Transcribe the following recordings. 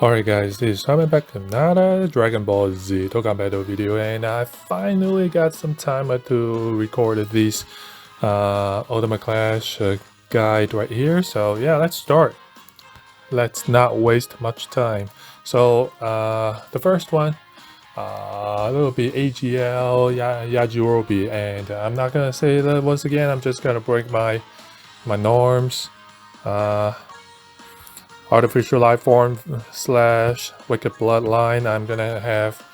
Alright guys, this is coming back to another Dragon Ball Z Dokkan Battle video, and I finally got some time to record this Ultimate Clash guide right here. So yeah, let's start. Let's not waste much time. So the first one, it will be AGL Yajirobe, and I'm not gonna say that once again. I'm just gonna break my norms. Artificial life form slash wicked bloodline. I'm gonna have,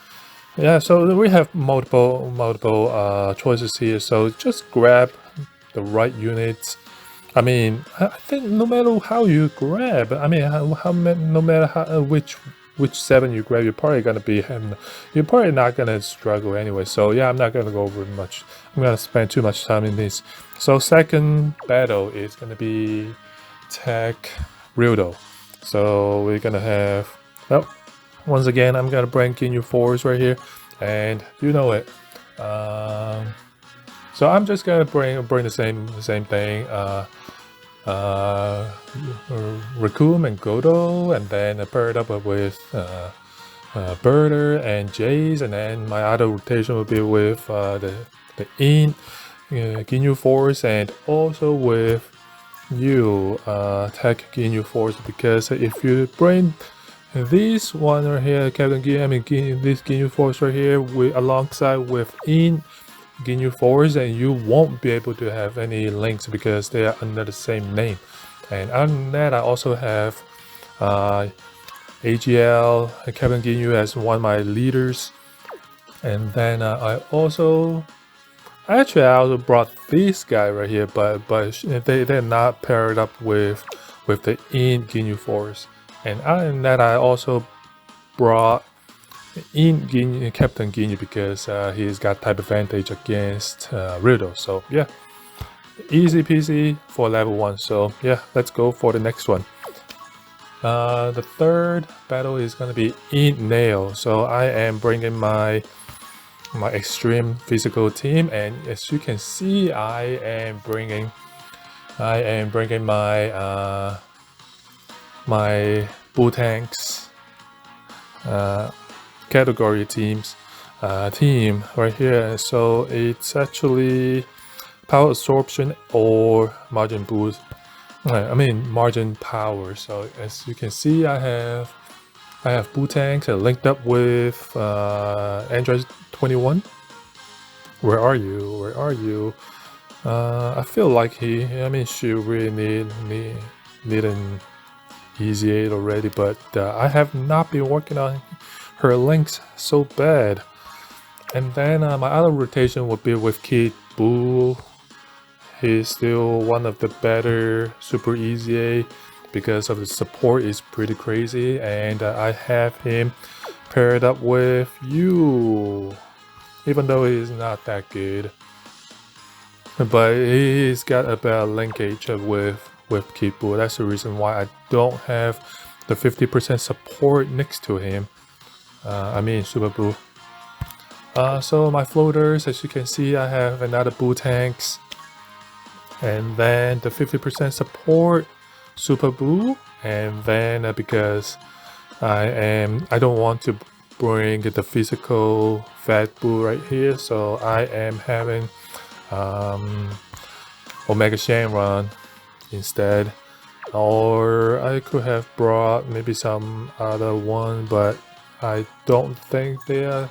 yeah, so we have multiple choices here, so just grab the right units. I mean, I think no matter how you grab, I mean, no matter which 7 you grab, you're probably gonna be you're probably not gonna struggle anyway. So yeah, I'm not gonna go over much. I'm gonna spend too much time in this. So second battle is gonna be Tech Ryudo. So we're gonna have, well, once again, I'm gonna bring in your force right here, and you know it. So I'm just gonna bring the same thing. Raccoon and Godo, and then pair it up with Birder and Jace, and then my other rotation will be with the Ginyu Force, and also with you Tech Ginyu Force, because if you bring this one right here, Captain Ginyu, I mean this Ginyu Force right here alongside with Ginyu Force, and you won't be able to have any links because they are under the same name. And other than that, I also have AGL Captain Ginyu as one of my leaders, and then I also brought this guy right here, but they're not paired up with the Ginyu Force. And other than that, I also brought Captain Ginyu because he's got type advantage against Riddle. So yeah, easy peasy for level 1. So yeah, let's go for the next one. The third battle is gonna be Nail. So I am bringing my extreme physical team, and as you can see, I am bringing my my Bull Tanks category team right here. So it's actually power absorption or margin boost. I mean margin power. So as you can see, I have Bull Tanks linked up with Android 21. Where are you? Where are you? I feel like she really need an easy 8 already, but I have not been working on her links so bad. And then my other rotation would be with Kid Buu. He's still one of the better super easy 8 because of the support is pretty crazy, and I have him paired up with you, even though he's not that good, but he's got a better linkage with Kid Buu. That's the reason why I don't have the 50% support next to him. I mean Super Buu. So my floaters, as you can see, I have another Bull Tanks, and then the 50% support Super Buu, and then because I don't want to bring the physical Fat Buu right here, so I am having Omega Shenron instead, or I could have brought maybe some other one, but I don't think they are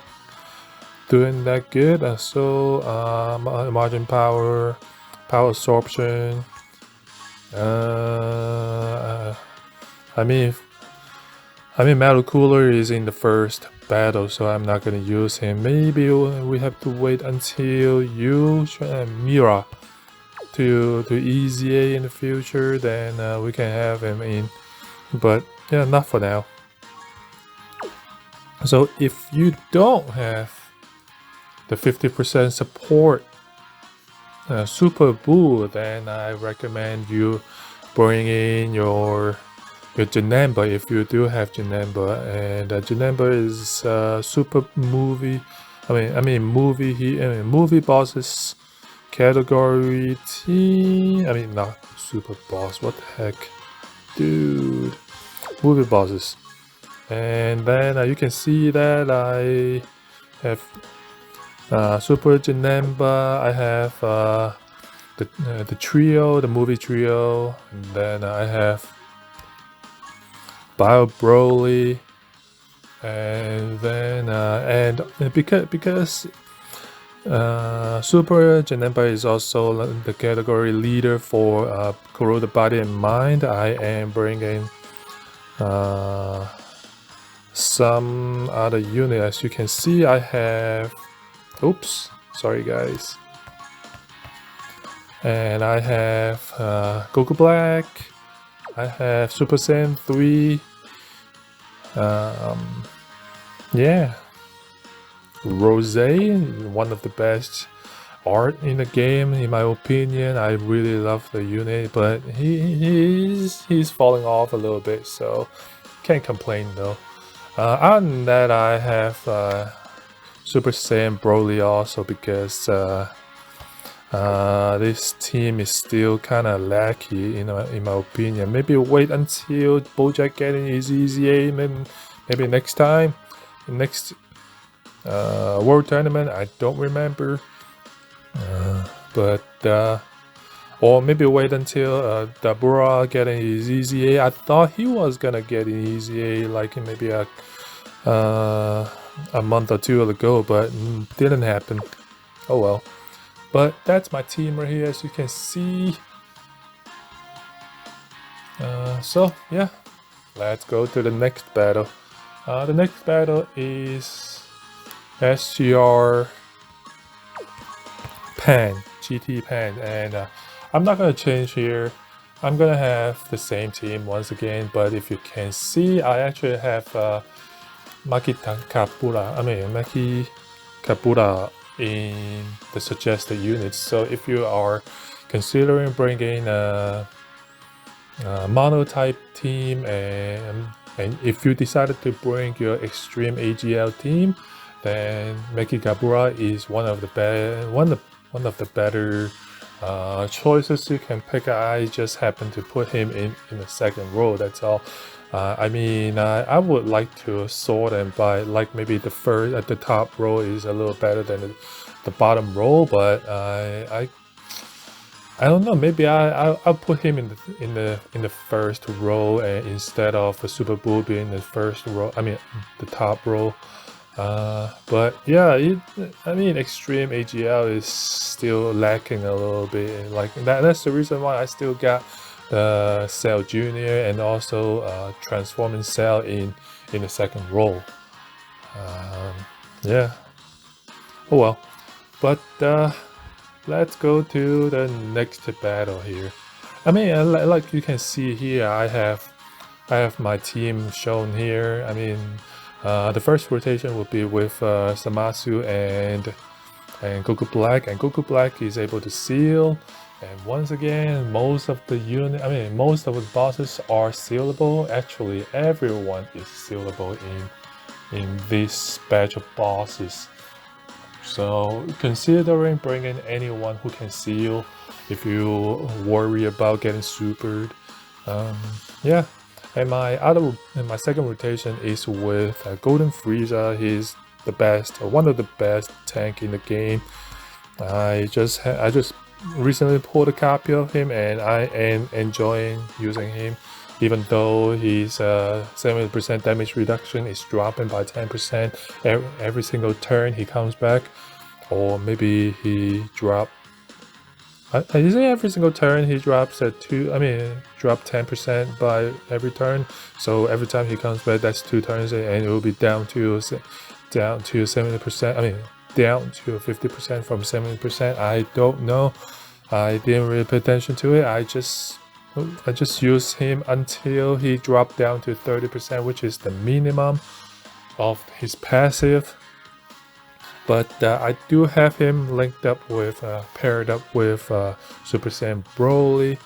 doing that good. So margin power absorption. I mean Metal Cooler is in the first battle, so I'm not gonna use him. Maybe we have to wait until you and Mira to easy A in the future, then we can have him in. But yeah, not for now. So if you don't have the 50% support Super Buu, then I recommend you bring in your Janemba if you do have Janemba, and Janemba is super movie. Movie bosses category team. I mean not super boss. What the heck, dude? Movie bosses. And then you can see that I have Super Janemba. I have the trio, the movie trio, and then I have Bio Broly, and then because Super Janemba is also the category leader for Kuroda Body and Mind, I am bringing some other unit. As you can see, I have, oops, sorry guys, and I have Goku Black, I have Super Saiyan 3, yeah, Rose, one of the best art in the game in my opinion. I really love the unit, but he's falling off a little bit, so can't complain though. Other than that, I have Super Saiyan Broly also, because this team is still kind of lackey in my opinion. Maybe wait until Bojack getting his EZA, maybe next time, next World Tournament. I don't remember, but or maybe wait until Dabura getting his EZA. I thought he was gonna get an EZA like maybe a month or two ago, but didn't happen. Oh well. But that's my team right here, as you can see. So yeah, let's go to the next battle. The next battle is SGR Pan, GT Pan, and I'm not gonna change here. I'm gonna have the same team once again, but if you can see, I actually have Maki Kapura in the suggested units. So if you are considering bringing a mono type team, and if you decided to bring your extreme AGL team, then Maki Kapura is one of the better choices you can pick. I just happen to put him in the second row, that's all. I mean, I would like to sort them by, like, maybe the first at the top row is a little better than the bottom row, but I don't know. Maybe I'll put him in the first row, instead of the Super Bull being the first row. I mean, the top row. But yeah, I mean, Extreme AGL is still lacking a little bit. Like that's the reason why I still got the Cell Junior and also Transforming Cell in the second row. Yeah. Oh well. But let's go to the next battle here. I mean, like you can see here, I have my team shown here. I mean, the first rotation would be with Samasu and Goku Black, and Goku Black is able to seal. And once again, most of the bosses are sealable. Actually, everyone is sealable in this batch of bosses. So considering bringing anyone who can seal, if you worry about getting supered, yeah. And my second rotation is with Golden Frieza. He's the best, one of the best tank in the game. I just recently pulled a copy of him, and I am enjoying using him, even though his 70% damage reduction is dropping by 10% every single turn he comes back, or maybe he dropped. I say every single turn he drops drop 10% by every turn. So every time he comes back, that's 2 turns, and it will be down to 70%. I mean, down to 50% from 70%. I don't know. I didn't really pay attention to it. I just used him until he dropped down to 30%, which is the minimum of his passive. But I do have him linked up with, paired up with Super Saiyan Broly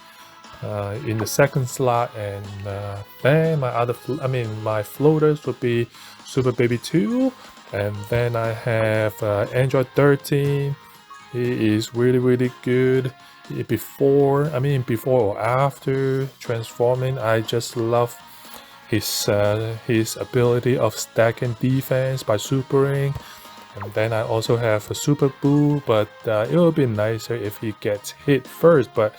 in the second slot, and then my floaters would be Super Baby 2, and then I have Android 13. He is really good. Before or after transforming, I just love his ability of stacking defense by supering. And then I also have a super boo, but it would be nicer if he gets hit first. But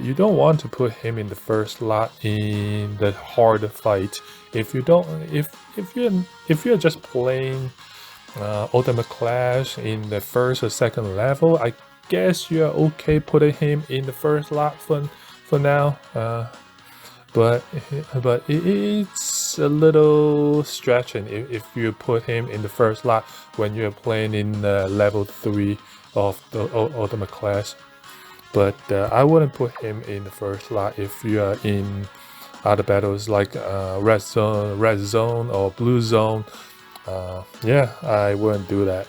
you don't want to put him in the first slot in the hard fight. If you're just playing Ultimate Clash in the first or second level, I guess you're okay putting him in the first slot for now. But it's a little stretching if you put him in the first slot when you're playing in level 3 of the Ultimate Class. But I wouldn't put him in the first slot if you are in other battles like red zone or blue zone. Yeah, I wouldn't do that.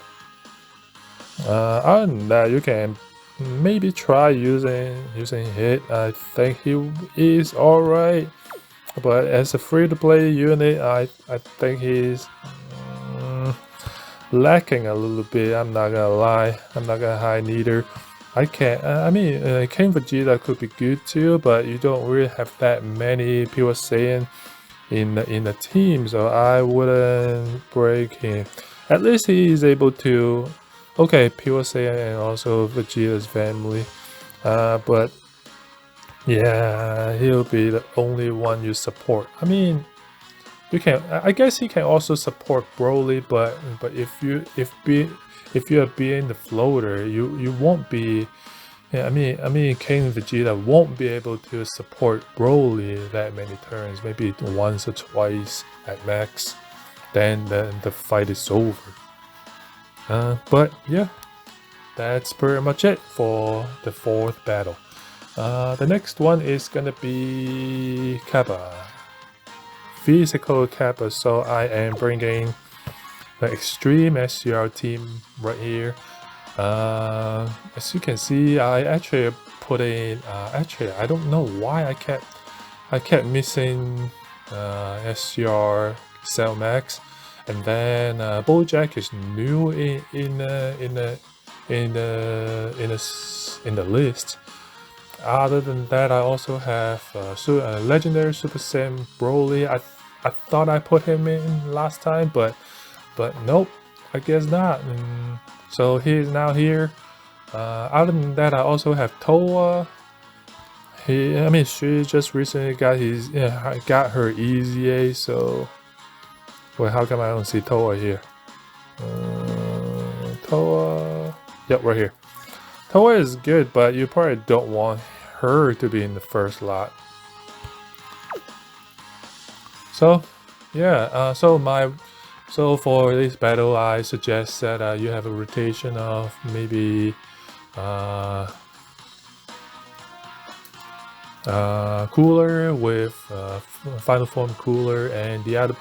Other than that, you can maybe try using hit. I think he is alright, but as a free-to-play unit, I think he's lacking a little bit. I'm not gonna lie. I'm not gonna hide neither. I can't. I mean, King Vegeta could be good too, but you don't really have that many Pure Saiyan in the team, so I wouldn't break him. At least he is able to. Okay, Pure Saiyan and also Vegeta's family, but yeah, he'll be the only one you support. I mean, you can. I guess he can also support Broly, but if you're being the floater, you won't be. Yeah, I mean, King Vegeta won't be able to support Broly that many turns. Maybe once or twice at max. Then the fight is over. But yeah, that's pretty much it for the 4th battle. The next one is gonna be Kappa. Physical Kappa. So I am bringing the Extreme SCR team right here. As you can see, I actually put in. Actually, I don't know why I kept missing SCR Cell Max. And then BoJack is new in the list. Other than that, I also have legendary Super Saiyan Broly. I thought I put him in last time, but nope, I guess not. So he's now here. Other than that, I also have Toa. She just recently got her EZA, so. Wait, how come I don't see Toa here? Toa... Yep, right here. Toa is good, but you probably don't want her to be in the first lot. So, yeah, so for this battle, I suggest that you have a rotation of maybe Cooler with Final Form Cooler, and the other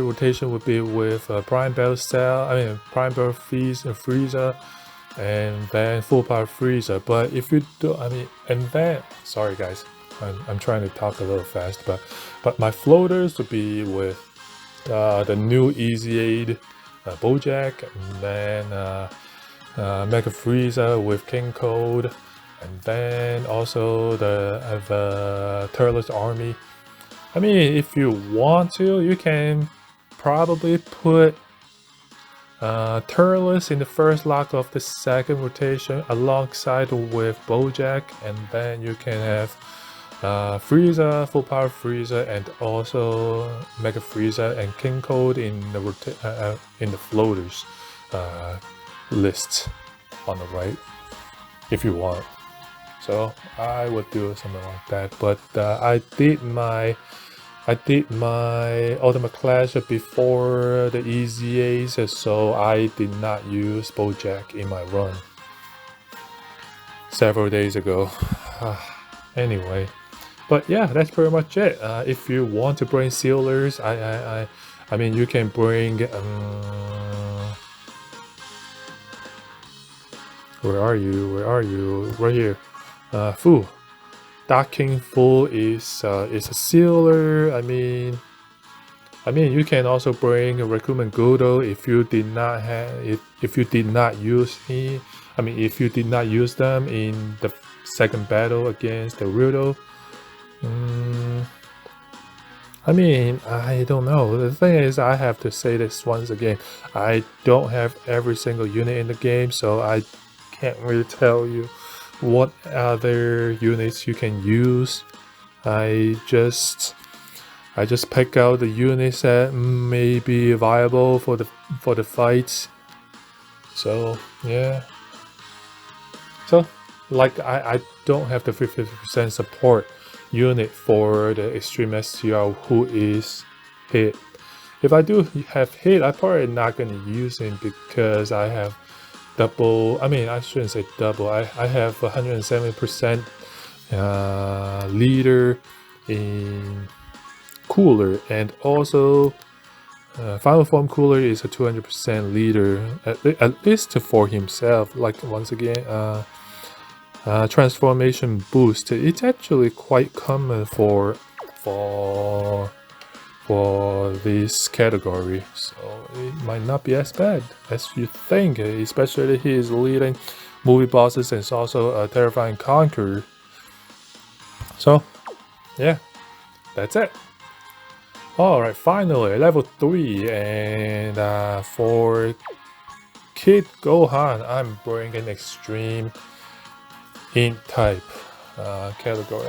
rotation would be with Prime Bell Cell, Prime Bell Frieza, and then Full Power Frieza. But if you do, and then, sorry guys, I'm trying to talk a little fast, but my floaters would be with the new Easy Aid BoJack, and then Mega Frieza with King Code, and then also the Turles Army. If you want to, you can probably put Turles in the first lock of the second rotation alongside with BoJack, and then you can have Frieza, Full Power Frieza, and also Mega Frieza and King Code in the floaters list on the right, if you want. So I would do something like that, but I did my Ultimate Clash before the EZAs, so I did not use BoJack in my run several days ago. Anyway, but yeah, that's pretty much it. If you want to bring sealers, you can bring. Where are you? Right here. Fu. Dark King Fu is a sealer. You can also bring Rekumen Godo if you did not use them in the second battle against the Rudo. I mean, I don't know. The thing is, I have to say this once again. I don't have every single unit in the game, so I can't really tell you what other units you can use. I just pick out the units that may be viable for the fights. So yeah. So like I don't have the 50% support unit for the extreme STR who is hit. If I do have hit, I'm probably not gonna use him because I have double. I mean, I shouldn't say double. I have 170% leader in cooler, and also final form cooler is a 200% leader at least for himself. Like once again, transformation boost. It's actually quite common for for this category, so it might not be as bad as you think. Especially he is leading movie bosses and is also a terrifying conqueror. So yeah, that's it. Alright, finally level 3, and for Kid Gohan, I'm bringing extreme int type category.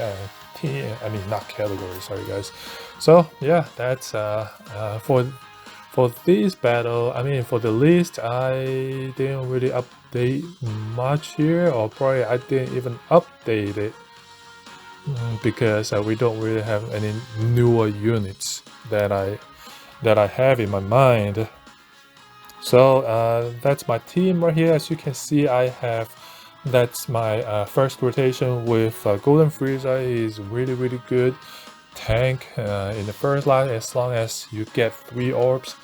I mean, not category, sorry guys. So yeah, that's for this battle. I mean, for the list, I didn't really update much here, or probably I didn't even update it because we don't really have any newer units that I have in my mind. So that's my team right here. As you can see, I have that's my first rotation with Golden Frieza. He's really good tank in the first line as long as you get 3 orbs,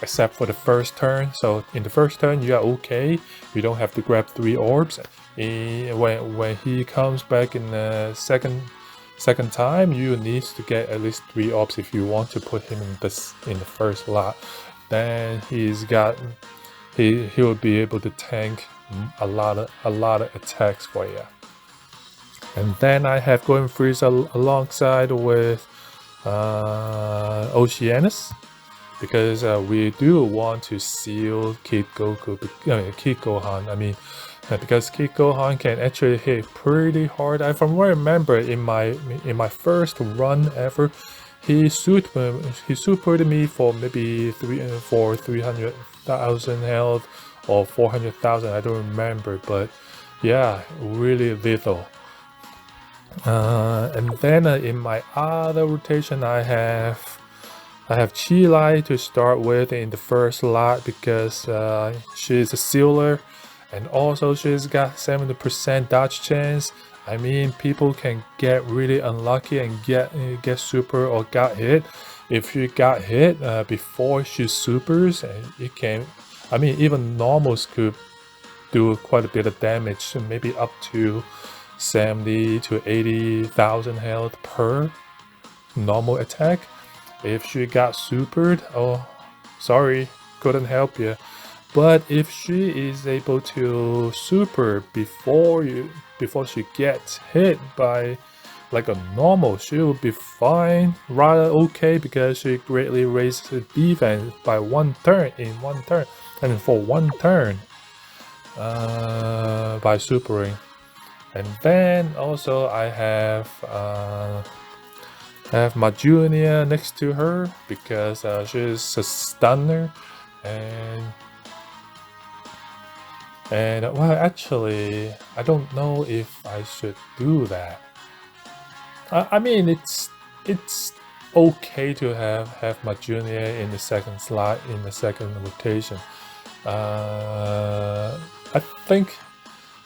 except for the first turn. So in the first turn you are okay, you don't have to grab 3 orbs. When he comes back in the second time, you need to get at least 3 orbs if you want to put him in the first lot. Then he will be able to tank a lot of attacks for you. And then I have Golden Frieza alongside with Oceanus, because we do want to seal Kid Gohan. I mean, because Kid Gohan can actually hit pretty hard. From what I remember, in my first run ever, he supered me for maybe 300,000 health or 400,000. I don't remember, but yeah, really lethal. And then in my other rotation, I have Chi to start with in the first lot because she's a sealer, and also she's got 70% dodge chance. I mean, people can get really unlucky and get super or got hit. If she got hit before she supers, it can. I mean, even normals could do quite a bit of damage, maybe up to 70 to 80,000 health per normal attack. If she got supered, oh, sorry, couldn't help you. But if she is able to super before she gets hit by like a normal, she will be fine, rather okay, because she greatly raises the defense by 1 turn in 1 turn, and for 1 turn by supering. And then also I have my junior next to her because she's a stunner, and well, actually I don't know if I should do that. I mean, it's okay to have my junior in the second slot in the second rotation. I think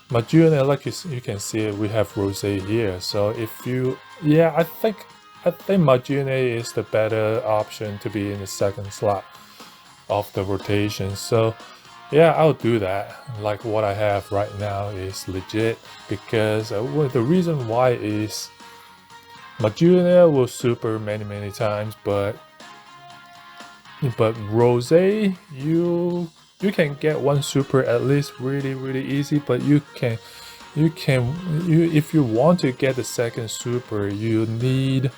my junior, like you can see, we have Rose here. So if you, yeah, I think my junior is the better option to be in the second slot of the rotation. So yeah, I'll do that. Like what I have right now is legit, because the reason why is my junior will super many times, but Rose, you can get 1 super at least really easy, but if you want to get the second super, you need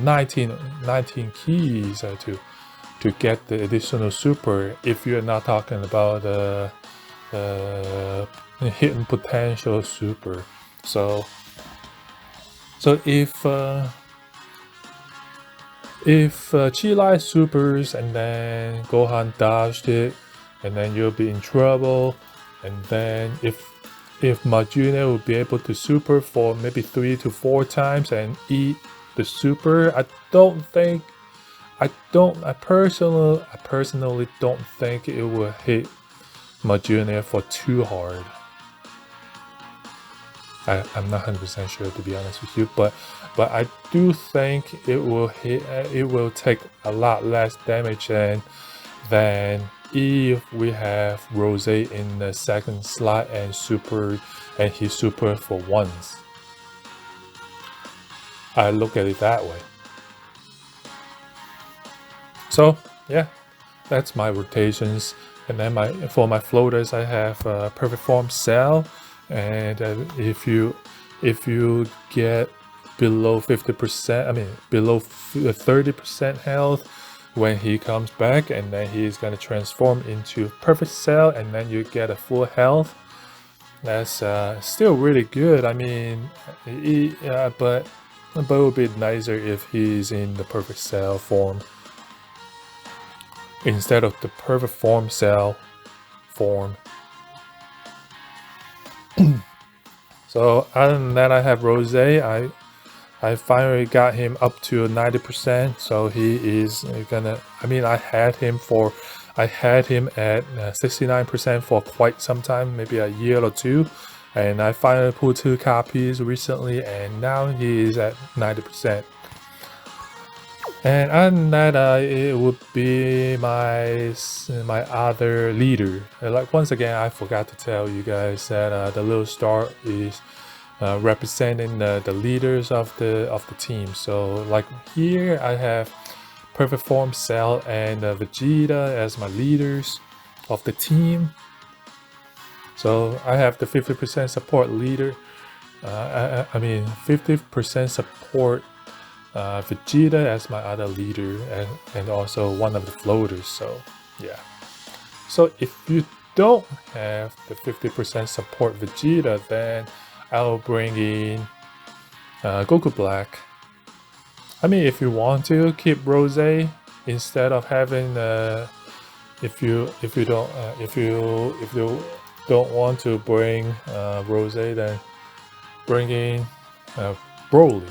19 keys to get the additional super, if you're not talking about the hidden potential super. So if Chi supers and then Gohan dodged it, and then you'll be in trouble. And then if Majuna will be able to super for maybe 3 to 4 times and eat the super, I personally don't think it will hit Majuna for too hard. I'm not 100% sure, to be honest with you, but I do think it will take a lot less damage than if we have Rose in the second slot and he super for once. I look at it that way. So yeah, that's my rotations. And then for my floaters, I have Perfect Form Cell, and if you get below 50%, I mean below 30% health when he comes back, and then he's gonna transform into Perfect Cell, and then you get a full health. That's still really good. I mean, but it would be nicer if he's in the Perfect Cell form instead of the Perfect Form Cell form. So other than that, I have Rose. I finally got him up to 90%, so he is gonna, I mean, I had him at 69% for quite some time, maybe a year or two, and I finally pulled 2 copies recently, and now he is at 90%. And other than that, it would be my other leader. Like, once again, I forgot to tell you guys that the little star is representing the leaders of the team. So like here, I have Perfect Form Cell and Vegeta as my leaders of the team. So I have the 50% support leader. I mean 50% support Vegeta as my other leader, and also one of the floaters. So yeah. So if you don't have the 50% support Vegeta, then I'll bring in Goku Black. I mean, if you want to keep Rose instead of having if you don't want to bring Rose, then bring in Broly.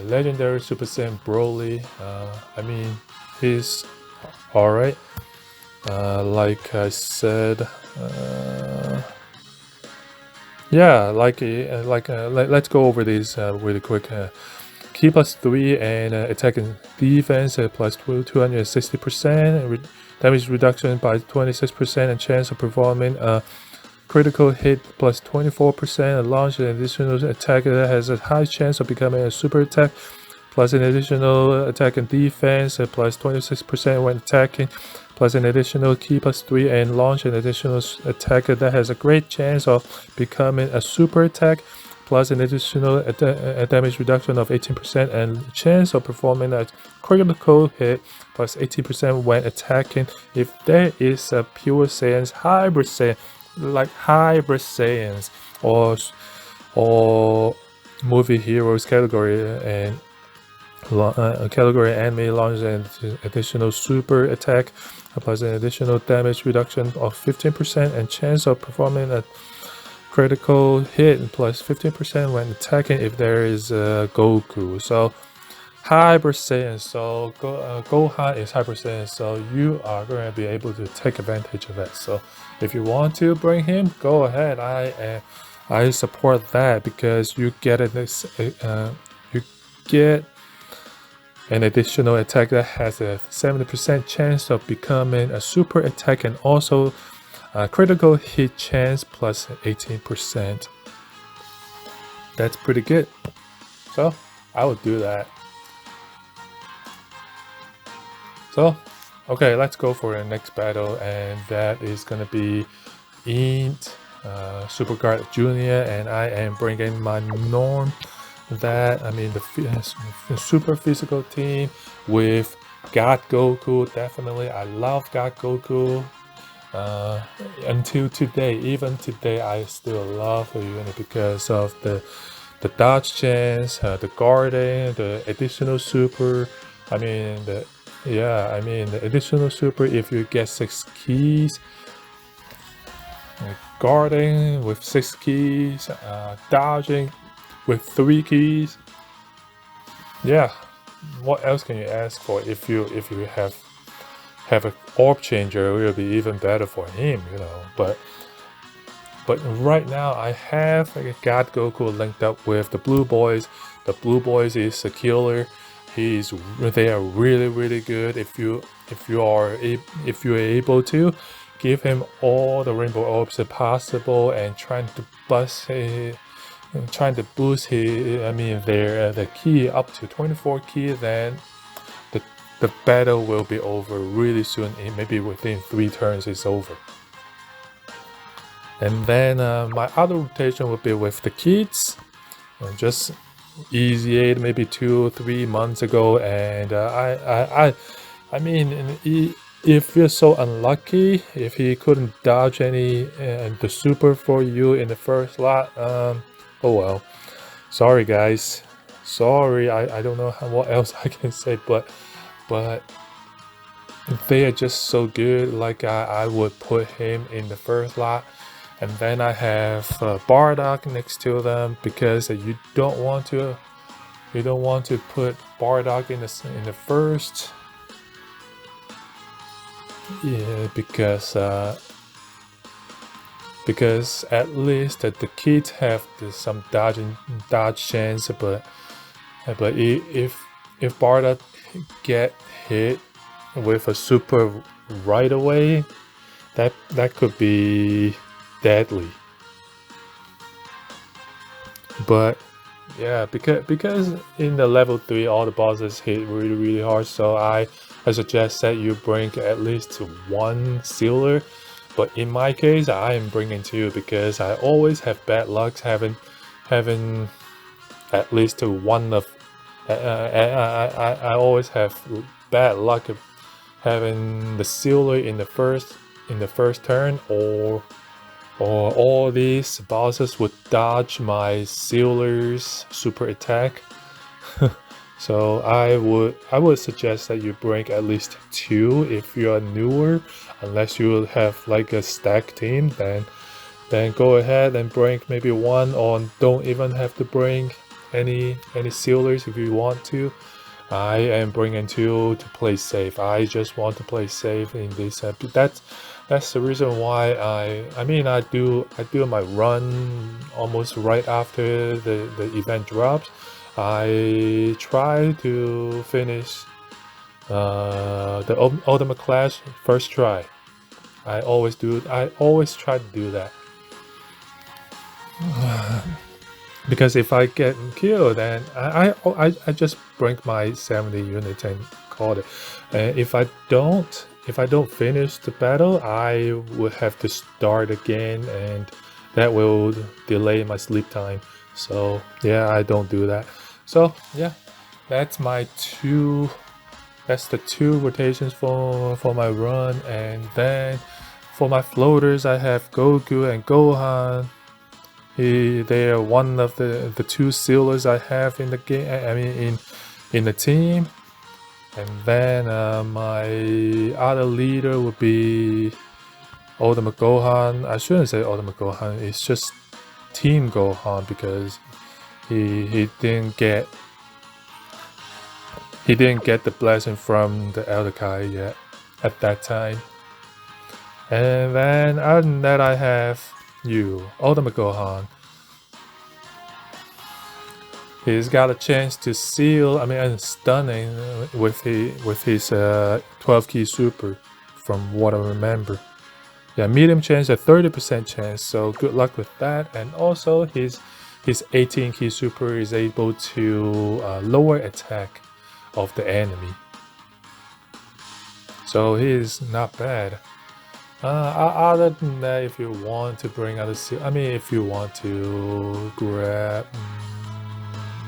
Legendary Super Saiyan Broly. I mean, he's alright. Like I said, yeah, let's go over these really quick. Key +3 and attack and defense plus 260%, damage reduction by 26%, and chance of performing critical hit plus 24%, and launch an additional attack that has a high chance of becoming a super attack, plus an additional attack and defense plus 26% when attacking, plus an additional key +3, and launch an additional attack that has a great chance of becoming a super attack, plus an additional damage reduction of 18%, and chance of performing a critical hit plus 18% when attacking if there is a pure Saiyans, hybrid Saiyan, like hybrid Saiyans or movie heroes category, and category anime launch an additional super attack plus an additional damage reduction of 15%, and chance of performing a critical hit plus 15% when attacking if there is Goku. So hybrid Saiyan, so Gohan is hybrid Saiyan, so you are going to be able to take advantage of that. So if you want to bring him, go ahead. I support that, because you get an additional attack that has a 70% chance of becoming a super attack, and also critical hit chance plus 18%. That's pretty good. So I would do that. So okay, let's go for the next battle, and that is gonna be Int Super Guard Junior, and I am bringing my Norm that, I mean, the super physical team with God Goku. Definitely, I love God Goku. Until today, even today, I still love the unit because of the dodge chance, the guarding, the additional super. I mean the additional super. If you get 6 keys, guarding with 6 keys, dodging with 3 keys. Yeah, what else can you ask for? If you have an orb changer, it will be even better for him, you know. But right now I have God Goku linked up with the Blue Boys. The Blue Boys is a killer. They are really good. If you are able to give him all the rainbow orbs possible and trying to boost his, I mean their the key up to 24 key, then the battle will be over really soon. Maybe within 3 turns it's over. And then my other rotation would be with the kids. Just easy 8 maybe 2-3 months ago, and I mean, if you're so unlucky, if he couldn't dodge any the super for you in the first lot, oh well, sorry guys, sorry. I don't know what else I can say, but they are just so good. Like I would put him in the first lot, and then I have Bardock next to them because you don't want to put Bardock in the first. Yeah, because at least the kids have some dodge chance, but if Bardock get hit with a super right away, that could be deadly. But yeah, because in the level 3 all the bosses hit really hard, so I suggest that you bring at least 1 sealer. But in my case, I am bringing 2 because I always have bad luck having at least 1 of I always have bad luck of having the sealer in the first turn, or all these bosses would dodge my sealer's super attack. So I would suggest that you bring at least 2 if you are newer, unless you have like a stack team, then go ahead and bring maybe 1, or don't even have to bring any sealers if you want to. I am bringing 2 to play safe. I just want to play safe in this episode. That's the reason why I do my run almost right after the event drops. I try to finish the Ultimate Clash first try. I always try to do that. Because if I get killed, then I just bring my 70 units and call it. If I don't finish the battle, I would have to start again, and that will delay my sleep time. So yeah, I don't do that. So yeah, that's the 2 rotations for my run. And then for my floaters, I have Goku and Gohan. They are one of the 2 sealers I have in the game. I mean in the team. And then my other leader would be Ultimate Gohan. I shouldn't say Ultimate Gohan. It's just Team Gohan because he didn't get the blessing from the Elder Kai yet at that time. And then other than that, I have Ultimate Gohan. He's got a chance to seal, and stunning with his 12 key super, from what I remember. Yeah, medium chance, a 30% chance, so good luck with that. And also his 18 key super is able to lower attack of the enemy. So he is not bad. Other than that, if you want to bring other if you want to grab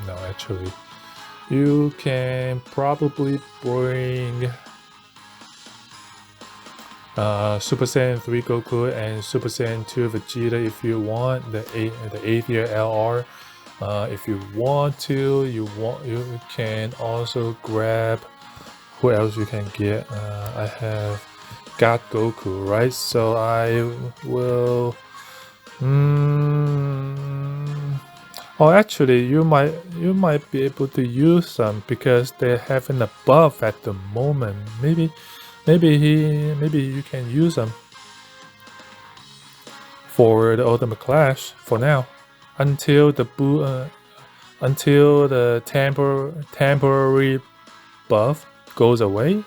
No, actually, you can probably bring Super Saiyan 3 Goku and Super Saiyan 2 Vegeta if you want, the 8th year LR. If you want to, you can also grab who else you can get. I have got Goku, right? So I will. Oh, actually, you might be able to use them because they have an buff at the moment. Maybe you can use them for the Ultimate Clash for now, until the temporary buff goes away.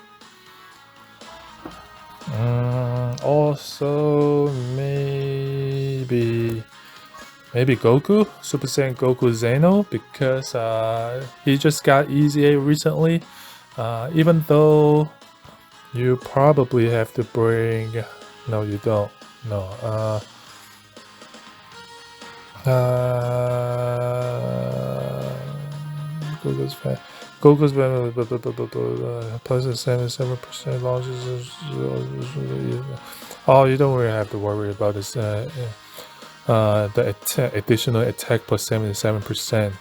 Also, maybe Goku, Super Saiyan Goku Zeno, because he just got EZA recently. Even though you probably have to bring, no, you don't. No. Goku's fat. Goku's plus 77% losses. Oh, you don't really have to worry about this. The additional attack plus 77%.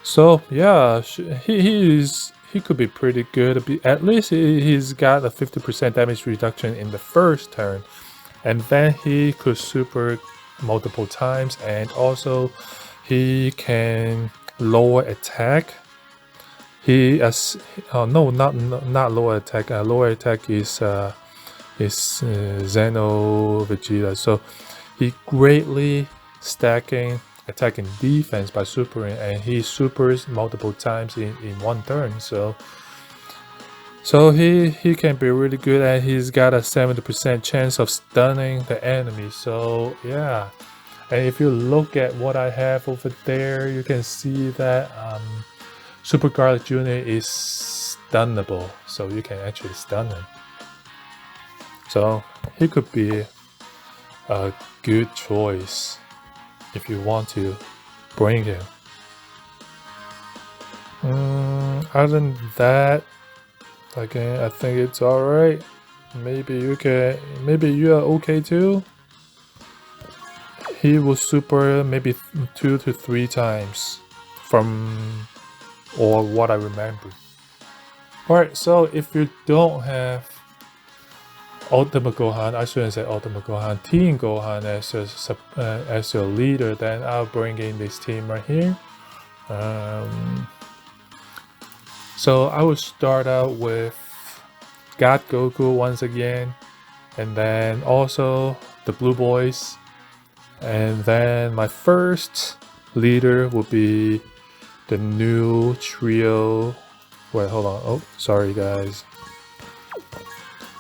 So yeah, he could be pretty good. At least he's got a 50% damage reduction in the first turn, and then he could super multiple times, and also he can lower attack. He no, not lower attack. Lower attack is Zeno Vegeta. So he greatly stacking attack and defense by supering, and he supers multiple times in one turn. So he can be really good, and he's got a 70% chance of stunning the enemy. So yeah, and if you look at what I have over there, you can see that Super Garlic Jr. is stunnable, so you can actually stun him. So he could be a good choice if you want to bring him. Other than that, again, I think it's alright. Maybe you are okay too. He will super maybe 2 to 3 times from or what I remember. Alright, so if you don't have Ultimate Gohan, I shouldn't say Ultimate Gohan, Teen Gohan as your leader, then I'll bring in this team right here. So I will start out with God Goku once again, and then also the Blue Boys, and then my first leader will be the new trio. Wait, hold on. Oh, sorry guys.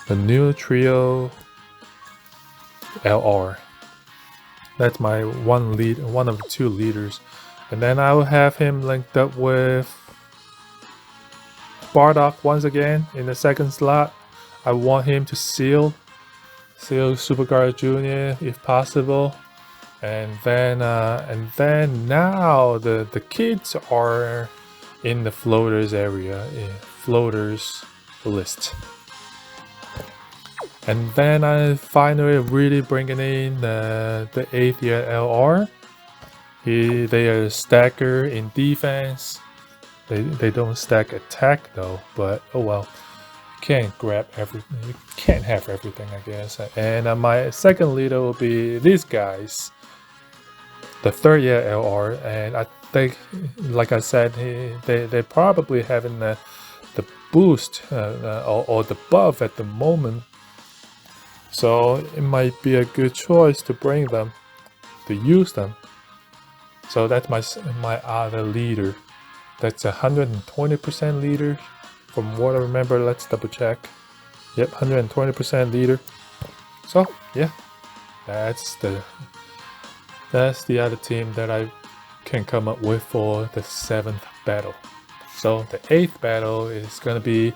The new trio LR. That's my one of the 2 leaders. And then I will have him linked up with Bardock once again in the second slot. I want him to seal Super Garlic Jr. if possible. And then now the kids are in the floaters area, floaters list. And then I finally really bringing in the 8th year LR. They are a stacker in defense. They don't stack attack though, but oh well. You can't grab everything. You can't have everything, I guess. And my second leader will be these guys. The 3rd year LR, and I think, like I said, they're probably having the boost or the buff at the moment, so it might be a good choice to bring them, to use them. So that's my other leader. That's 120% leader, from what I remember. Let's double check. Yep, 120% leader. So yeah, that's the other team that I can come up with for the 7th battle. So the 8th battle is gonna be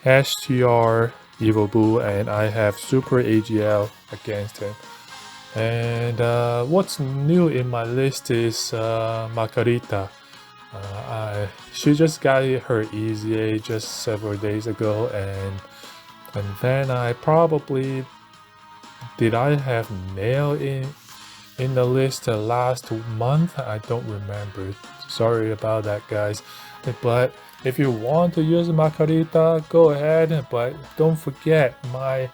HTR Evil Boo, and I have Super AGL against him. And what's new in my list is Margarita. She just got her EZA just several days ago, and then I probably did I have Nail in the list last month? I don't remember. Sorry about that, guys. But if you want to use Macarita, go ahead. But don't forget my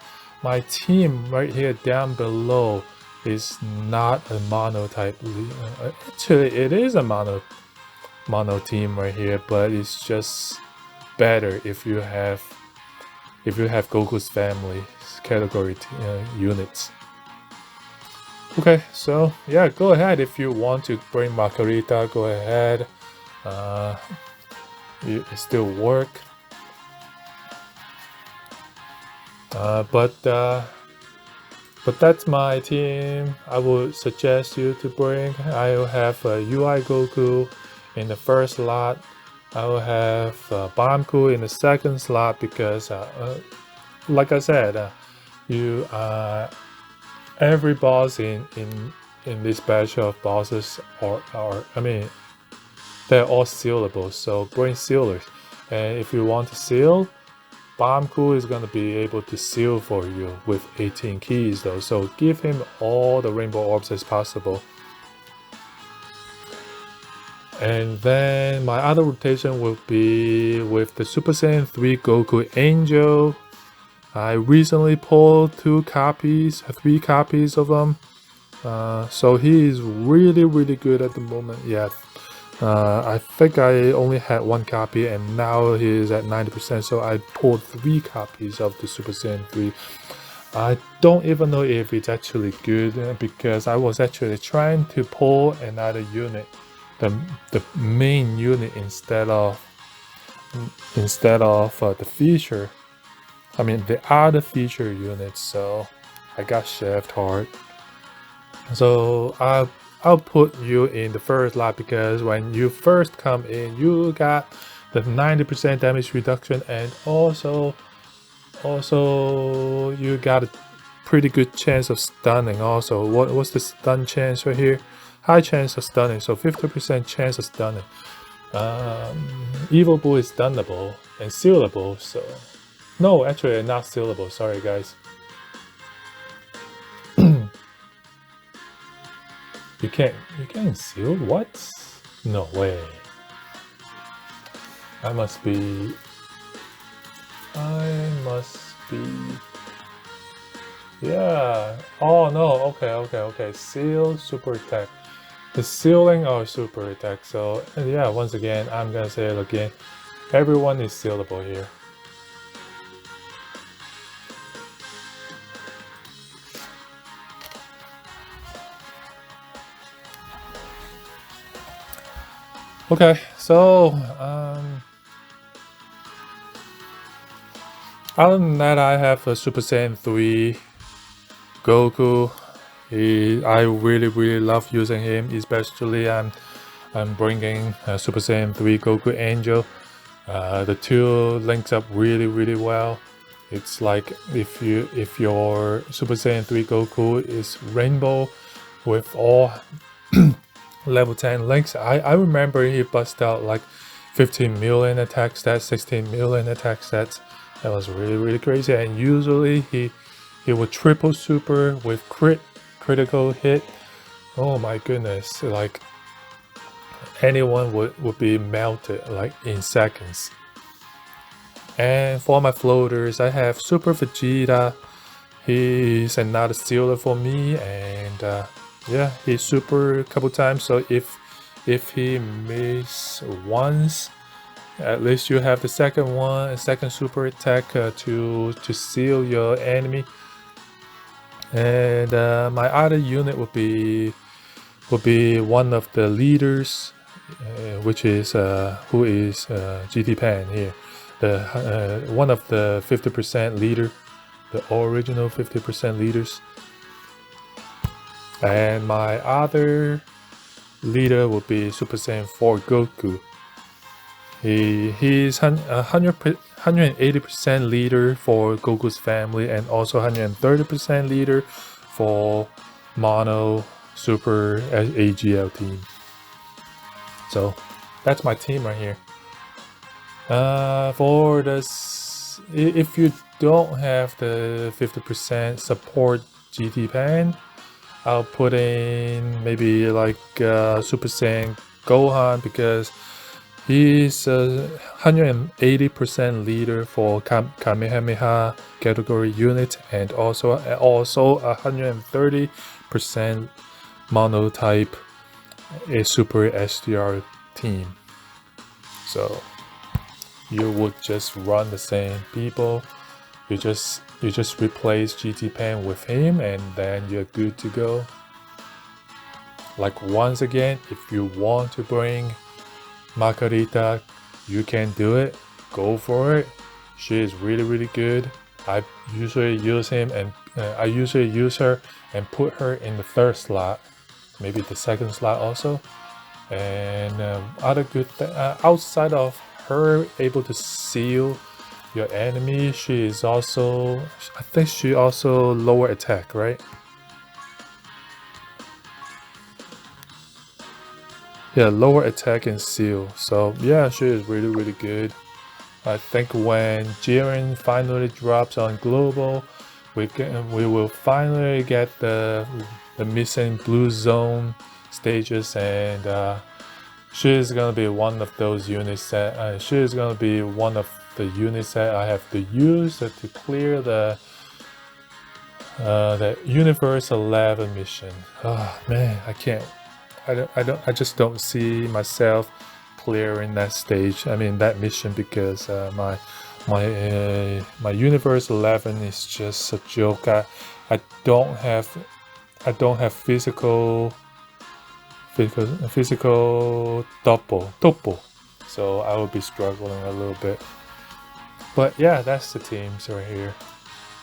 team right here down below is not a mono type. Actually, it is a mono team right here, but it's just better if you have Goku's family category units. Okay, so yeah, go ahead if you want to bring Margarita. Go ahead. It still work. But that's my team. I would suggest you to bring. I will have UI Goku in the first slot. I will have Banku in the second slot because, like I said, every boss in this batch of bosses are I mean, they're all sealable. So bring sealers, and if you want to seal, Banku is going to be able to seal for you with 18 keys though, so give him all the rainbow orbs as possible. And then my other rotation will be with the Super Saiyan 3 Goku Angel. I recently pulled 3 copies of them. So he is really good at the moment. Yeah, I think I only had 1 copy and now he is at 90%, so I pulled 3 copies of the Super Saiyan 3. I don't even know if it's actually good because I was actually trying to pull another unit, the main unit instead of the feature. I mean the other feature units, so I got chefed hard. So I'll put you in the first lot because when you first come in, you got the 90% damage reduction, and also you got a pretty good chance of stunning. Also, what's the stun chance right here? High chance of stunning, so 50% chance of stunning. Evil Bull is stunnable and sealable, so no, actually not sealable. Sorry, guys. You can't seal? What? No way. I must be. Yeah. Oh no. Okay. Seal, super attack. The sealing or super attack. So yeah. Once again, I'm gonna say it again. Everyone is sealable here. Okay, so other than that, I have a Super Saiyan 3 Goku. I really love using him, especially I'm bringing Super Saiyan 3 Goku Angel. The two links up really well. It's like if your Super Saiyan 3 Goku is rainbow with all level 10 links. I remember he busted out like 15 million attack stats, 16 million attack stats. That was really crazy. And usually he would triple super with critical hit. Oh my goodness, like anyone would be melted like in seconds. And for my floaters, I have Super Vegeta. He's another sealer for me, and yeah, he's super a couple times. So if he miss once, at least you have the second super attack to seal your enemy. And my other unit would be one of the leaders, which is who is GT Pan here, the one of the 50% leader, the original 50% leaders. And my other leader will be Super Saiyan 4 Goku. He's 180% leader for Goku's family, and also 130% leader for Mono Super AGL team. So That's my team right here. For this, if you don't have the 50% support GT pen, I'll put in maybe like Super Saiyan Gohan, because he's a 180% leader for Kamehameha category unit, and also 130% monotype a super SDR team. So you would just run the same people. You just replace GT Pen with him, and then you're good to go. Like, once again, if you want to bring Margarita, you can do it. Go for it. She is really good. I usually use her and put her in the third slot, maybe the second slot also. And other good outside of her able to seal your enemy, she is also, I think she also lower attack, right? Yeah, lower attack and seal. So yeah, she is really good. I think when Jiren finally drops on global, we will finally get the missing blue zone stages, and she is gonna be one of those units that she is gonna be one of the units that I have to use to clear the Universe 11 mission. Oh man, I can't. I just don't see myself clearing that stage. I mean that mission, because my Universe 11 is just a joke. I don't have physical topo, so I will be struggling a little bit. But yeah, that's the teams right here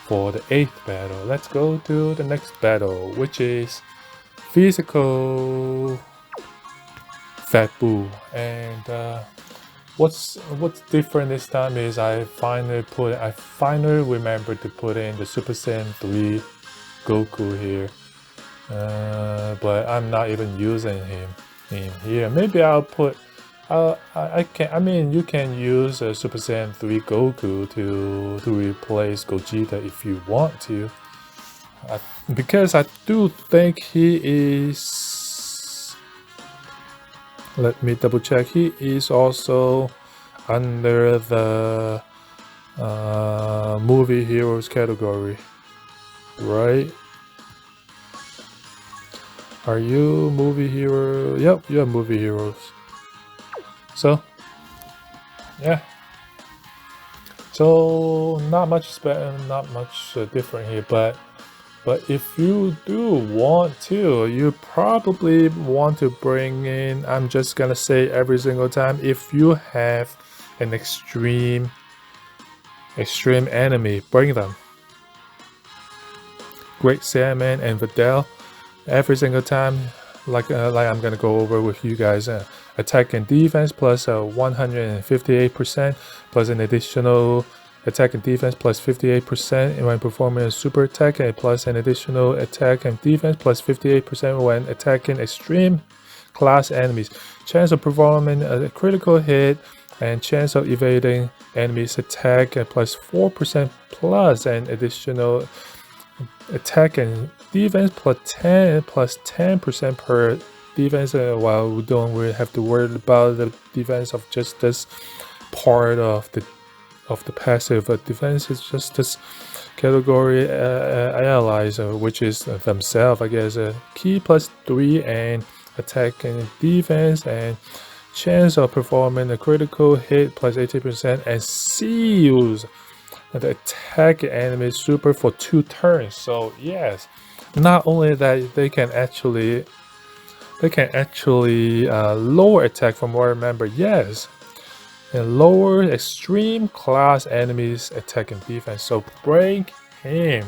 for the 8th battle. Let's go to the next battle, which is physical Fat Boo. And what's different this time is I finally remembered to put in the Super Saiyan 3 Goku here. But I'm not even using him in here. Maybe I'll put I mean you can use a Super Saiyan 3 Goku to replace Gogeta if you want to, because I do think he is, let me double check, he is also under the movie heroes category, right? Are you movie hero? Yep, you're movie heroes. So yeah, so not much different here, but if you do want to, you probably want to bring in, I'm just gonna say every single time, if you have an extreme enemy, bring them. Great Saiyaman and Videl. Every single time, like I'm gonna go over with you guys, attack and defense plus 158%, plus an additional attack and defense plus 58% when performing a super attack, and plus an additional attack and defense plus 58% when attacking extreme class enemies. Chance of performing a critical hit and chance of evading enemies attack at plus 4%, plus an additional attack and defense plus 10% per defense, while we don't really have to worry about the defense of just this part of the passive defense. It's just this category allies, which is themselves, I guess. Key plus 3 and attack and defense, and chance of performing a critical hit plus 80%, and seals the attack enemy super for 2 turns. So yes, not only that, they can actually lower attack, from what I remember. Yes, and lower extreme class enemies attack and defense. So bring them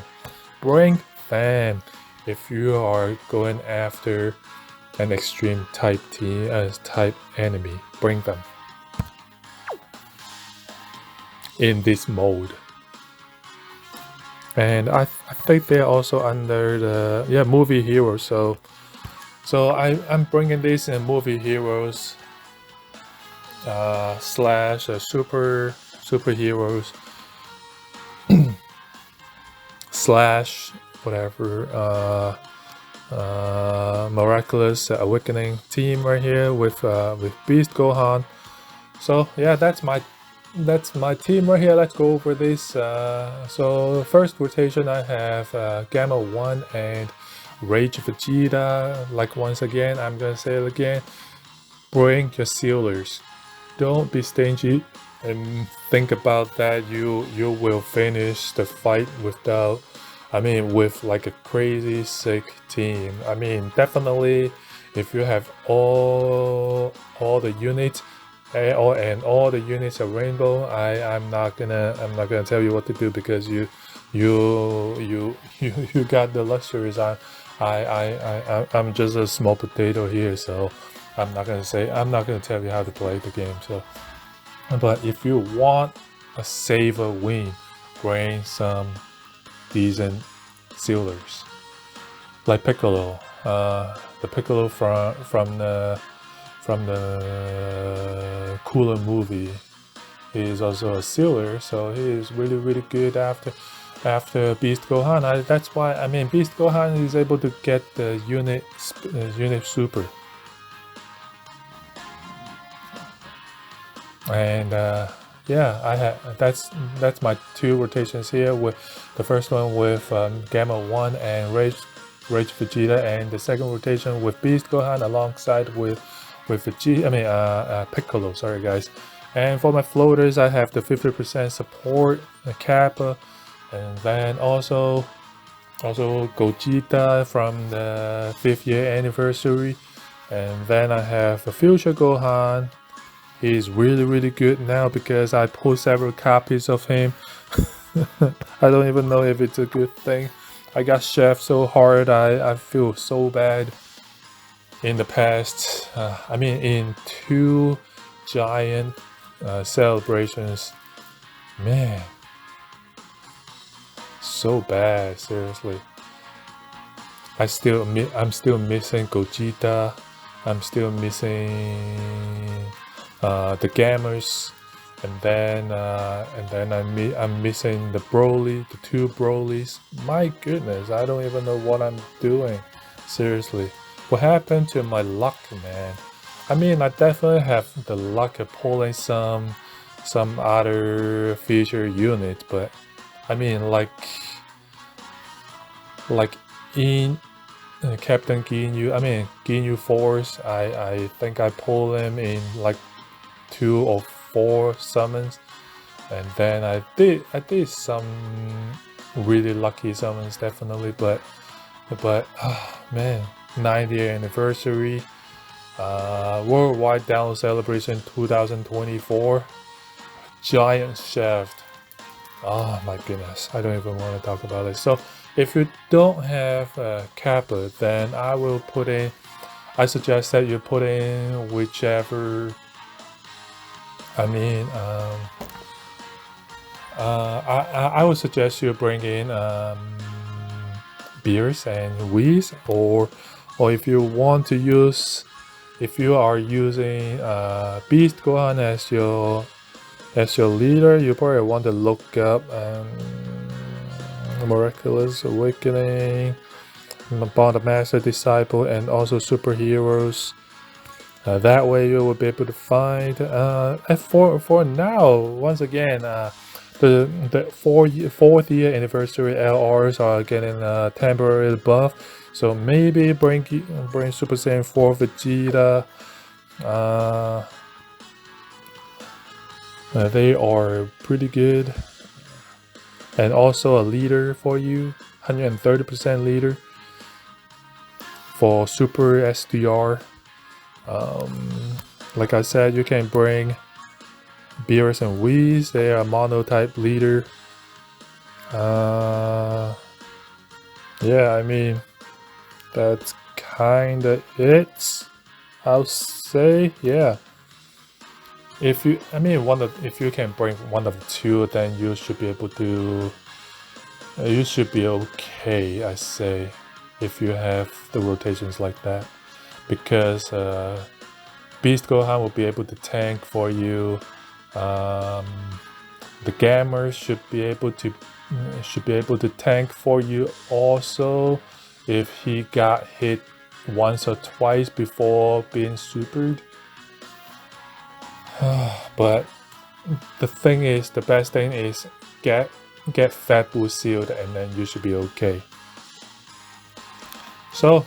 if you are going after an extreme type team type enemy. Bring them in this mode. And I think they're also under the movie heroes. So I'm bringing this in movie heroes slash superheroes slash whatever miraculous awakening team right here with Beast Gohan. So yeah, that's my team right here. Let's go over this. So first rotation, I have Gamma 1 and Rage Vegeta. Like once again, I'm gonna say it again. Bring your sealers. Don't be stingy and think about that. You will finish the fight without. I mean, with like a crazy sick team. I mean, definitely, if you have all the units. And all the units are rainbow. I'm not gonna tell you what to do because you got the luxuries. I'm just a small potato here, so I'm not gonna tell you how to play the game. So, but if you want a safer win, bring some decent sealers like Piccolo. The Piccolo from the Cooler movie. He is also a sealer, so he is really good after Beast Gohan. That's why I mean Beast Gohan is able to get the unit super, and yeah, that's my two rotations here. With the first one with Gamma 1 and Rage Vegeta, and the second rotation with Beast Gohan alongside with Piccolo. Sorry guys. And for my floaters, I have the 50% support, Kappa, and then also Gogeta from the 5th year anniversary, and then I have a Future Gohan. He's really good now because I pulled several copies of him. I don't even know if it's a good thing. I got chef so hard. I feel so bad. In the past, I mean, in 2 giant celebrations, man, so bad. Seriously, I'm still missing Gogeta. I'm still missing the Gamers, and then I'm missing the Broly, the 2 Brolys. My goodness, I don't even know what I'm doing. Seriously. What happened to my luck, man? I mean, I definitely have the luck of pulling some other feature units, but I mean, like in Captain Ginyu, I mean Ginyu Force, I think I pull him in like 2 or 4 summons, and then I did some really lucky summons definitely, but man. 90th anniversary, worldwide download celebration 2024, giant shaft. Oh my goodness, I don't even want to talk about it. So if you don't have Kappa, then I suggest that you put in whichever, I mean, I would suggest you bring in Beers and Whis, or if you want to use, if you are using Beast Gohan as your leader, you probably want to look up Miraculous Awakening, Bond of Master Disciple, and also superheroes. That way you will be able to find. And for now, once again, the 4th year anniversary LRs are getting a temporary buff. So maybe bring Super Saiyan 4 Vegeta. They are pretty good, and also a leader for you, 130% leader for Super SDR. Like I said, you can bring Beerus and Whis. They are mono-type leader. Yeah, I mean, that's kinda it, I'll say. Yeah, if you can bring one of the 2, then you should be able to, you should be okay, I say, if you have the rotations like that, because Beast Gohan will be able to tank for you. The Gamers should be able to tank for you also if he got hit once or twice before being supered. But the best thing is get Fat Boo sealed, and then you should be okay. So,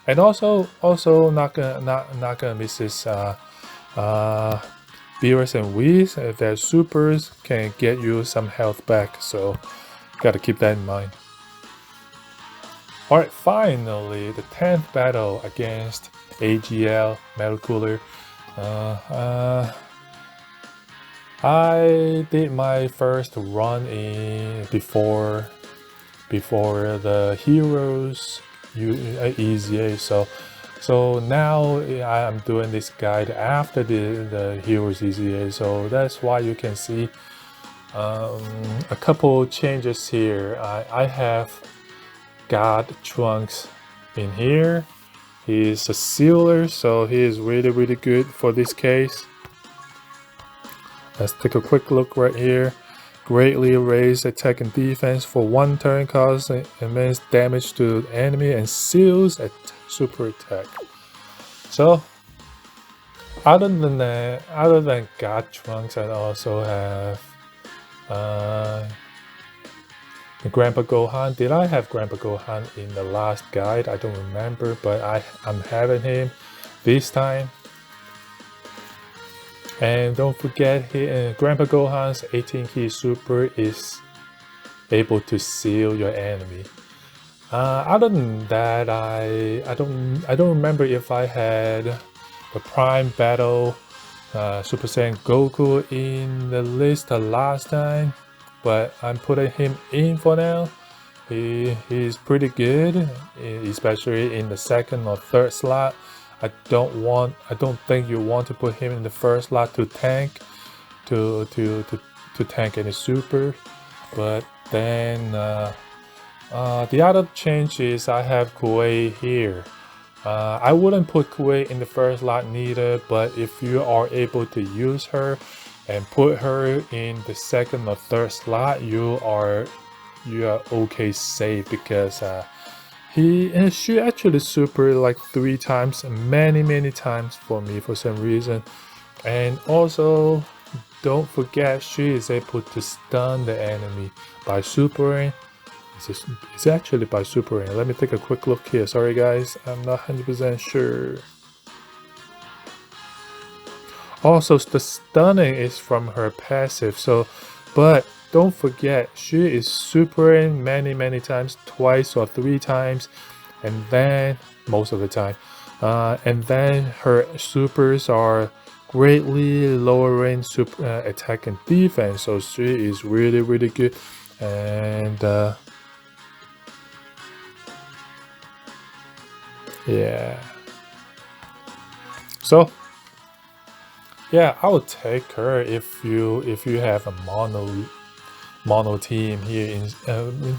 and also not gonna miss this Beerus and Whis. Their supers can get you some health back, so gotta keep that in mind. Alright, finally, the 10th battle against AGL Metal Cooler. I did my first run in before the Heroes EZA, so now I'm doing this guide after the Heroes EZA, so that's why you can see a couple changes here. I have got Trunks in here. He's a sealer, so he is really good for this case. Let's take a quick look right here. Greatly raise attack and defense for 1 turn, causes immense damage to the enemy, and seals a super attack. So, other than God Trunks, I also have Grandpa Gohan. Did I have Grandpa Gohan in the last guide? I don't remember, but I'm having him this time. And don't forget, Grandpa Gohan's 18 key super is able to seal your enemy. Other than that, I don't remember if I had the Prime Battle Super Saiyan Goku in the list the last time, but I'm putting him in for now. He's pretty good, especially in the 2nd or 3rd slot. I don't think you want to put him in the 1st slot to tank to tank any super. But then the other change is I have Kuei here. I wouldn't put Kuei in the 1st slot neither, but if you are able to use her and put her in the 2nd or 3rd slot, you are okay safe, because she actually super like 3 times, many times for me for some reason. And also don't forget, she is able to stun the enemy by supering. It's actually by supering. Let me take a quick look here. Sorry guys, I'm not 100% sure. Also, the stunning is from her passive, so but don't forget, she is supering many times, 2 or 3 times, and then most of the time, and then her supers are greatly lowering super attack and defense, so she is really good. And yeah, so yeah, I would take her if you have a mono team here.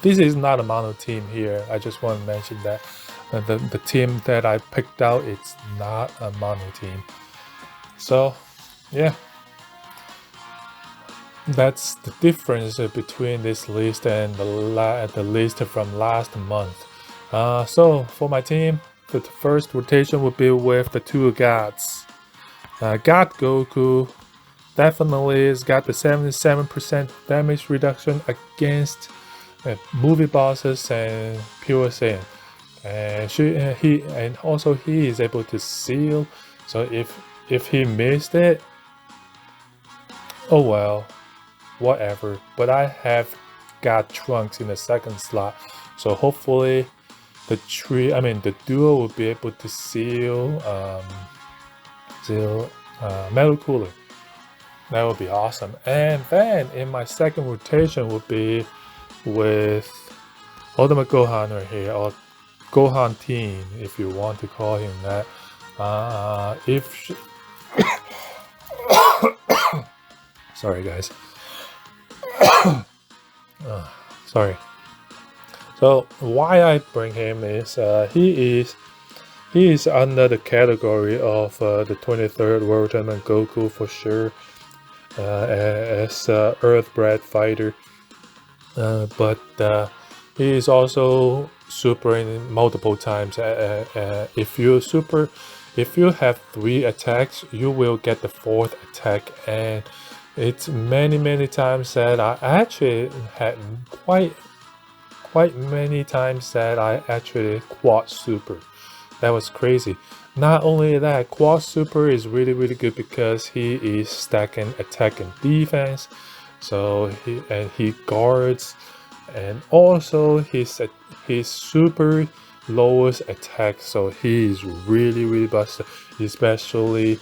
This is not a mono team here. I just want to mention that the team that I picked out, it's not a mono team. So yeah, that's the difference between this list and the list from last month. So for my team, the first rotation would be with the 2 gods. God Goku definitely has got the 77% damage reduction against movie bosses and pure Saiyan. And he is able to seal. So if he missed it, oh well, whatever. But I have got Trunks in the 2nd slot, so hopefully the duo will be able to seal Metal Cooler. That would be awesome. And then in my 2nd rotation would be with Ultimate Gohan right here, or Gohan Team, if you want to call him that. Sorry guys. Sorry. So why I bring him is he is He is under the category of the 23rd World Tournament Goku for sure, as Earth-bred fighter. But he is also super in multiple times. If you have 3 attacks, you will get the 4th attack, and it's many times that I actually had quite many times that I actually quad super. That was crazy. Not only that, quad super is really good because he is stacking attack and defense. So he guards, and also his super lowest attack. So he is really busted. Especially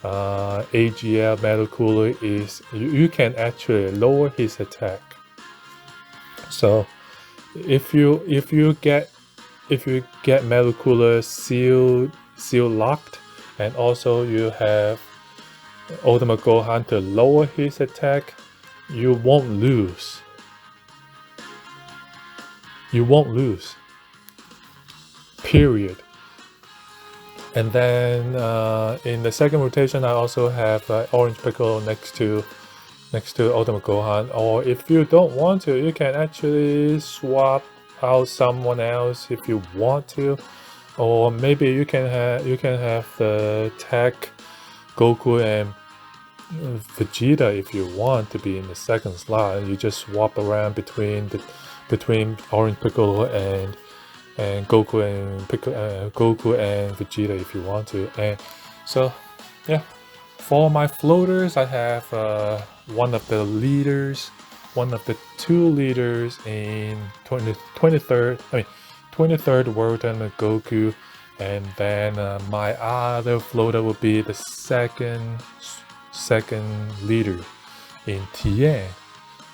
AGL Metal Cooler is you can actually lower his attack. So if you get Metal Cooler seal locked, and also you have Ultimate Gohan to lower his attack, you won't lose. You won't lose. Period. And then in the second rotation, I also have Orange Piccolo next to Ultimate Gohan. Or if you don't want to, you can actually swap out someone else if you want to. Or maybe you can have the tech Goku and Vegeta if you want to be in the second slot, and you just swap around between Orange Piccolo and Goku and Vegeta if you want to. And so yeah, for my floaters, I have one of the 2 leaders in 23rd World Tournament Goku, and then my other floater would be the second leader in Tien,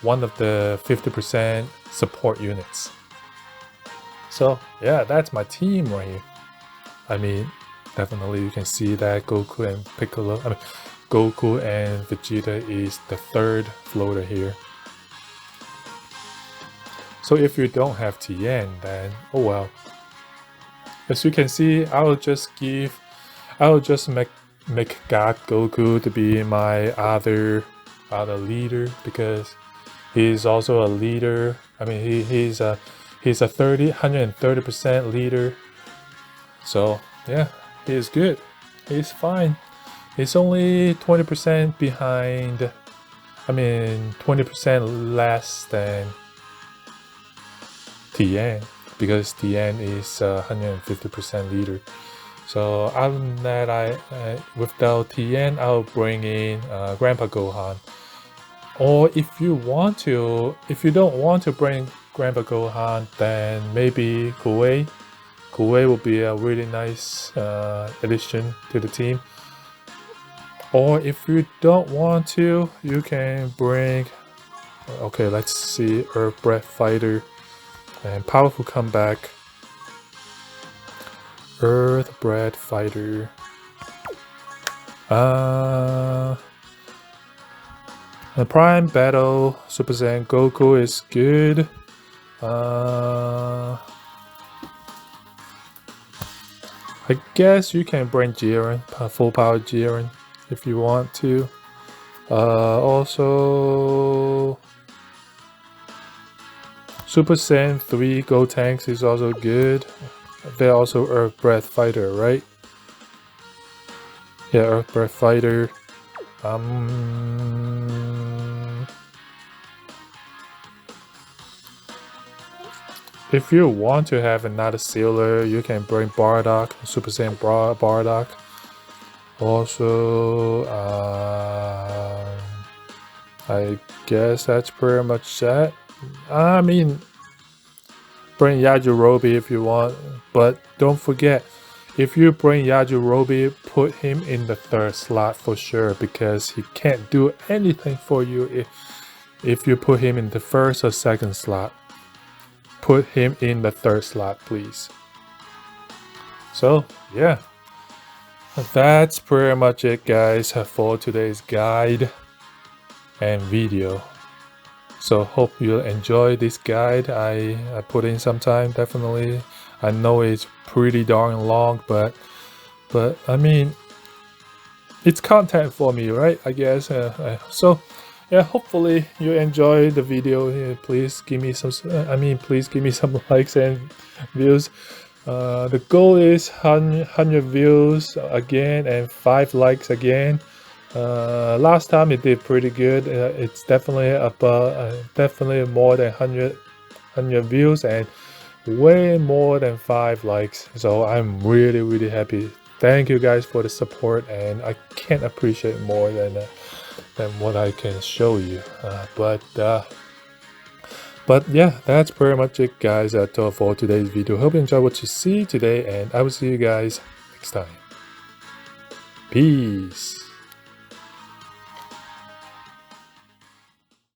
one of the 50% support units. So yeah, that's my team right here. I mean, definitely you can see that Goku and Vegeta is the 3rd floater here. So if you don't have Tien, then oh well. As you can see, I'll just make God Goku to be my other leader, because he's also a leader. I mean, he's a 130% leader. So yeah, he's good. He's fine. He's only 20% behind. I mean, 20% less than Tien, because Tien is 150% leader. So other than that, without Tien, I'll bring in Grandpa Gohan. Or if you don't want to bring Grandpa Gohan, then maybe Kuei. Kuei will be a really nice addition to the team. Or if you don't want to, you can bring. Okay, let's see, Earth-bred fighter and powerful comeback. Earth-bred fighter. The Prime Battle Super Saiyan Goku is good. I guess you can bring Jiren, full power Jiren, if you want to. Also, Super Saiyan 3 Gotenks is also good. They're also Earth-bred fighter, right? Yeah, Earth-bred fighter. If you want to have another sealer, you can bring Bardock, Super Saiyan Bardock. Also, I guess that's pretty much that. I mean, bring Yajirobe if you want, but don't forget, if you bring Yajirobe, put him in the 3rd slot for sure, because he can't do anything for you if you put him in the 1st or 2nd slot. Put him in the 3rd slot, please. So yeah, that's pretty much it, guys, for today's guide and video. So hope you enjoy this guide. I put in some time, definitely. I know it's pretty darn long, but I mean, it's content for me, right? I guess. So yeah, hopefully you enjoy the video. Please give me some. Please give me some likes and views. The goal is 100 views again and 5 likes again. Last time it did pretty good. It's definitely about definitely more than 100 views and way more than 5 likes. So I'm really happy. Thank you guys for the support, and I can't appreciate more than what I can show you. But yeah, that's pretty much it, guys, for today's video. Hope you enjoyed what you see today, and I will see you guys next time. Peace.